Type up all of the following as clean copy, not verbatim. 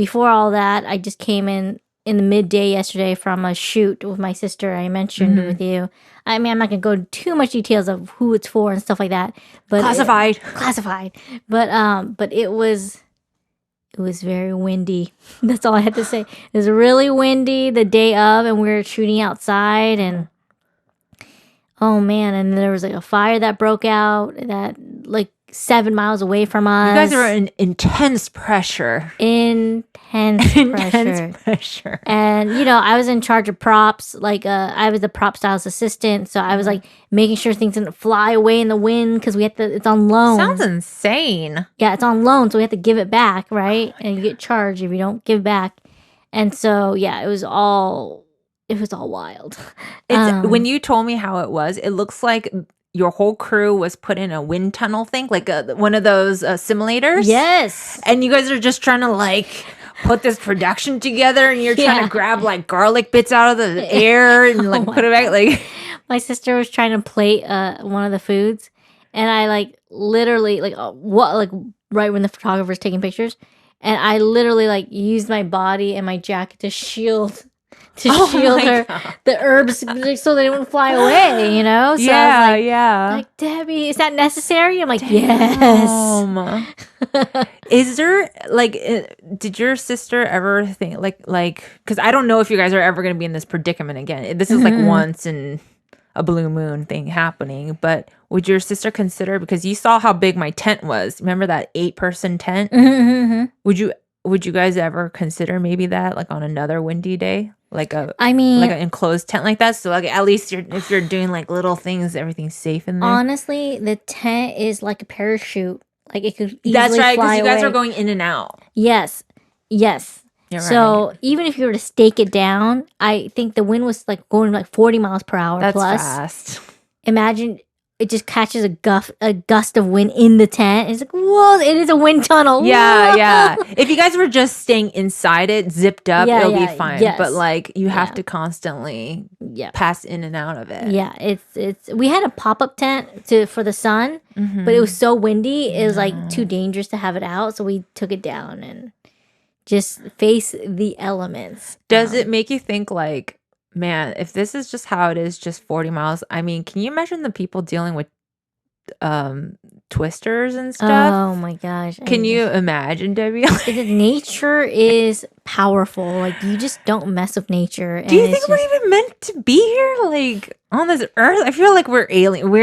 before all that, I just came in the midday yesterday from a shoot with my sister I mentioned with you. I mean, I'm not going to go into too much details of who it's for and stuff like that. But classified. But it was very windy. That's all I had to say. It was really windy the day of, and we were shooting outside, and oh man, and there was like a fire that broke out that like 7 miles away from us. You guys are in intense pressure. Intense pressure. And I was in charge of props. Like I was the prop styles assistant, so I was like making sure things didn't fly away in the wind because it's on loan. Sounds insane. Yeah, it's on loan, so we have to give it back, right? And you get charged if you don't give back. And so yeah, it was all wild. When you told me how it was, it looks like your whole crew was put in a wind tunnel thing, like one of those simulators. Yes. And you guys are just trying to like put this production together, and you're trying to grab like garlic bits out of the air and like put it back. Like my sister was trying to plate one of the foods, and I like literally right when the photographer's taking pictures, and I literally like used my body and my jacket to shield the herbs so they wouldn't fly away, So I was like, Debbie, is that necessary? I'm like, yes. Is there did your sister ever think like because I don't know if you guys are ever going to be in this predicament again. This is like once in a blue moon thing happening, but would your sister consider, because you saw how big my tent was, remember that 8-person tent? Would you guys ever consider maybe that like on another windy day? Like an enclosed tent like that, so like at least if you're doing like little things, everything's safe in there. Honestly, the tent is like a parachute. Like it could easily That's right, because you guys are going in and out. Yes. You're so right. even if you were to stake it down, I think the wind was like going like 40 miles per hour. That's plus. fast. Imagine it just catches a gust of wind in the tent. It's like, whoa, it is a wind tunnel. Yeah. If you guys were just staying inside it, zipped up, it'll be fine. Yes. But like you have to constantly pass in and out of it. Yeah, it's we had a pop-up tent for the sun, but it was so windy, it was like too dangerous to have it out, so we took it down and just face the elements. Does it make you think like, man, if this is just how it is, just 40 miles, I mean, can you imagine the people dealing with twisters and stuff? Oh my gosh. Can you imagine, Debbie? Nature is powerful. Like, you just don't mess with nature. Do you think we're even meant to be here, like, on this earth? I feel like we're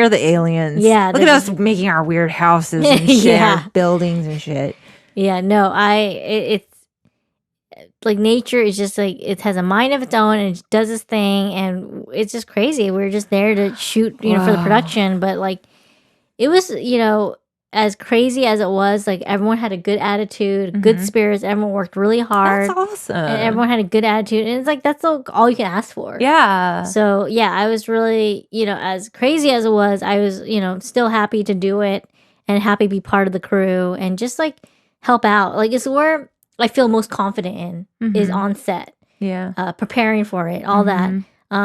the aliens. Yeah. Look at us making our weird houses and shit, our buildings and shit. Yeah, no, it's like nature is just like, it has a mind of its own and it does its thing, and it's just crazy. We're just there to shoot, for the production, but like it was, as crazy as it was, like everyone had a good attitude, good spirits. Everyone worked really hard. That's awesome. And everyone had a good attitude, and it's like that's all you can ask for. Yeah. So yeah, I was really, as crazy as it was, I was, still happy to do it and happy to be part of the crew and just like help out. Like it's where I feel most confident in is on set. Yeah. Preparing for it, all that.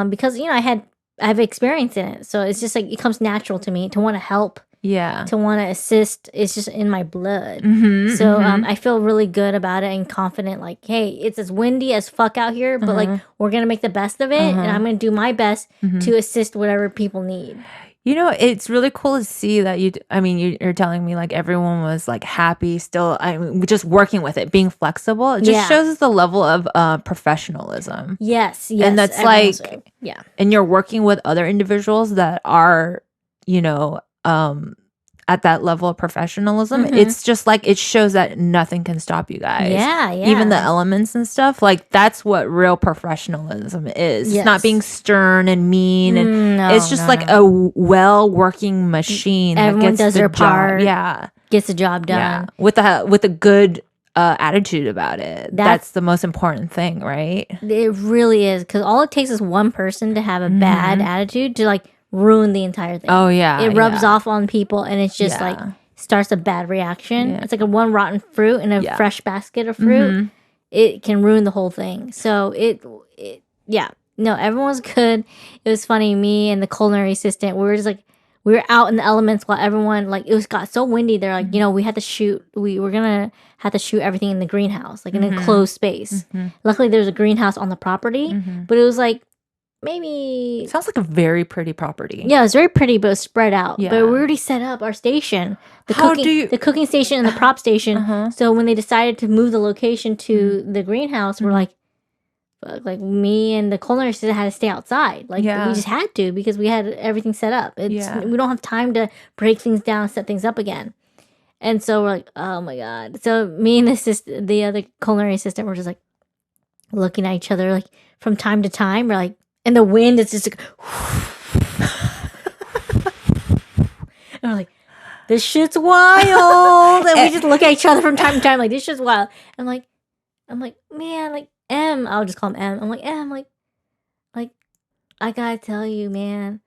Because, I have experience in it. So it's just like, it comes natural to me to want to help. Yeah. To want to assist. It's just in my blood. So I feel really good about it and confident, like, hey, it's as windy as fuck out here, but like, we're going to make the best of it. And I'm going to do my best to assist whatever people need. It's really cool to see that you're telling me like everyone was like happy still. I mean, just working with it, being flexible. It just shows us the level of professionalism. Yes. And that's like, and you're working with other individuals that are, at that level of professionalism. It's just like, it shows that nothing can stop you guys. Yeah. Even the elements and stuff. Like, that's what real professionalism is. It's not being stern and mean. And it's just a well-working machine. Everyone does their part. Yeah. Gets the job done. Yeah. With a good attitude about it. That's the most important thing, right? It really is. Because all it takes is one person to have a bad attitude to like ruin the entire thing. Oh yeah, it rubs off on people, and it's just like starts a bad reaction. It's like a one rotten fruit in a fresh basket of fruit. It can ruin the whole thing. So everyone was good. It was funny. Me and the culinary assistant, we were just like, we were out in the elements while everyone, like, got so windy. They're like, we had to shoot. We were going to have to shoot everything in the greenhouse, like an enclosed space. Luckily, there's a greenhouse on the property, but it was like, maybe... Sounds like a very pretty property. Yeah, it was very pretty, but it was spread out. Yeah. But we already set up our station. The cooking station and the prop station. So when they decided to move the location to the greenhouse, we're like me and the culinary assistant had to stay outside. Like, we just had to because we had everything set up. We don't have time to break things down and set things up again. And so we're like, oh my God. So me and the other culinary assistant were just like looking at each other like from time to time. We're like, and the wind is just like, and we're like, this shit's wild. And we just look at each other from time to time like, this shit's wild. I'm like, man, like, I'll just call him M. I'm like, like, I gotta tell you, man,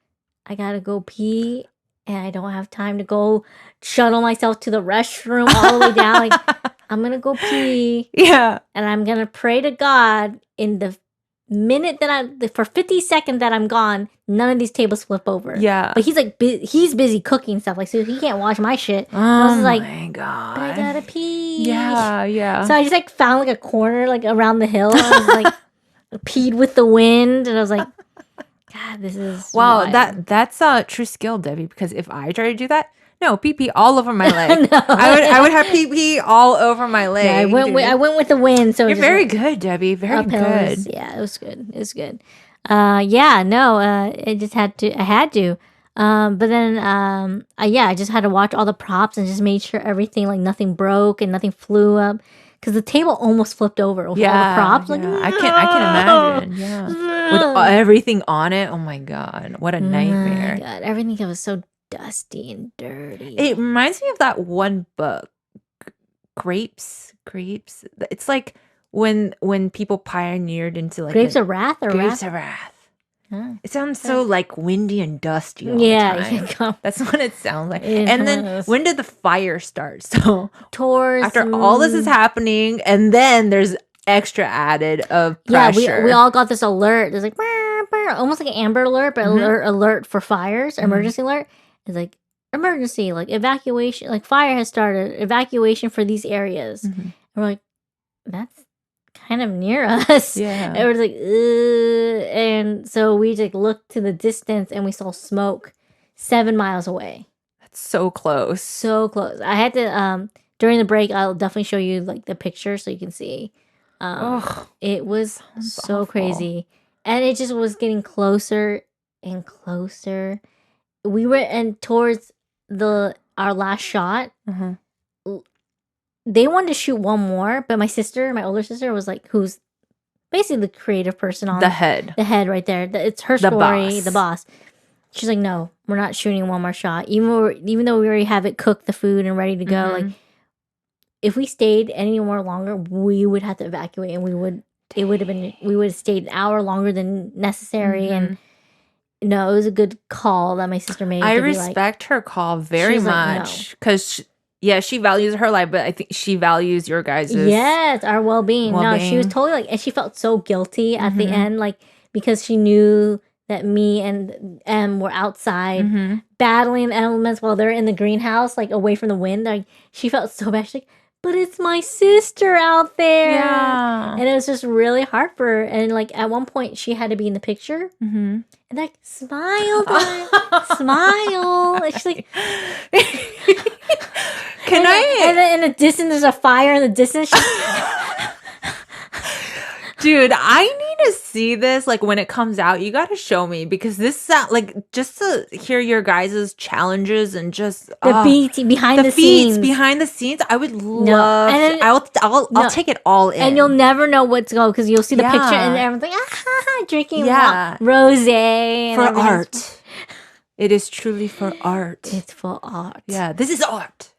I gotta go pee, and I don't have time to go shuttle myself to the restroom all the way down. Like, I'm gonna go pee. Yeah. And I'm gonna pray to God in the minute that for 50 seconds that I'm gone, none of these tables flip over. Yeah. But he's like, he's busy cooking stuff, like, so he can't watch my shit. Oh, I was like, my God. But I gotta pee. Yeah. So I just like found like a corner like around the hill. And I was like, peed with the wind, and I was like, God, this is wild. That's a true skill, Debbie. Because if I try to do that, no, pee all over my leg. No. I would have pee all over my leg. Yeah, I went with the wind. So you're very good, Debbie. Very good. Yeah, it was good. It was good. It just had to. I had to. But then, I just had to watch all the props and just made sure everything, like, nothing broke and nothing flew up. Because the table almost flipped over with all the props. Like, I can imagine. Yeah, with everything on it. Oh my God, what a nightmare! Oh my God, everything was so dusty and dirty. It reminds me of that one book, Grapes. It's like when people pioneered into like Grapes of Wrath or Grapes of Wrath. Huh. It sounds so like windy and dusty all the time. That's what it sounds like. And then when did the fire start? So after all this is happening, and then there's extra added of pressure. Yeah, we all got this alert. There's like burr, burr, almost like an Amber Alert, but alert for fires, emergency alert. It's like emergency, like evacuation, like fire has started, evacuation for these areas. And we're like, that's kind of near us. Yeah. And we're like, ugh. And so we like looked to the distance and we saw smoke 7 miles away. That's so close. So close. I had to, during the break, I'll definitely show you like the picture so you can see. It was so awful. Crazy. And it just was getting closer and closer. We were towards our last shot. They wanted to shoot one more, but my older sister, was like, who's basically the creative person on the head right there. It's her story, the boss. She's like, no, we're not shooting one more shot. Even though we already have it cooked, the food, and ready to go. Like, if we stayed any more longer, we would have to evacuate, and we would have stayed an hour longer than necessary. And no, it was a good call that my sister made. I respect her call very much because. Yeah, she values her life, but I think she values your guys' our well-being. No, she was totally like, and she felt so guilty at the end, like, because she knew that me and Em were outside battling the elements while they're in the greenhouse, like, away from the wind. Like, she felt so bad. She's like, but it's my sister out there. Yeah. And it was just really hard for her. And, like, at one point, she had to be in the picture. And, like, smile. And she's like... Can I? And then in the distance, there's a fire in the distance. Dude, I need to see this. Like, when it comes out, you got to show me, because this like, just to hear your guys' challenges and just the beats behind the scenes. Behind the scenes, I would love. And I'll take it all in. And you'll never know what's going, because you'll see the picture and everyone's like, drinking rosé for art. It is truly for art. It's for art. Yeah, this is art.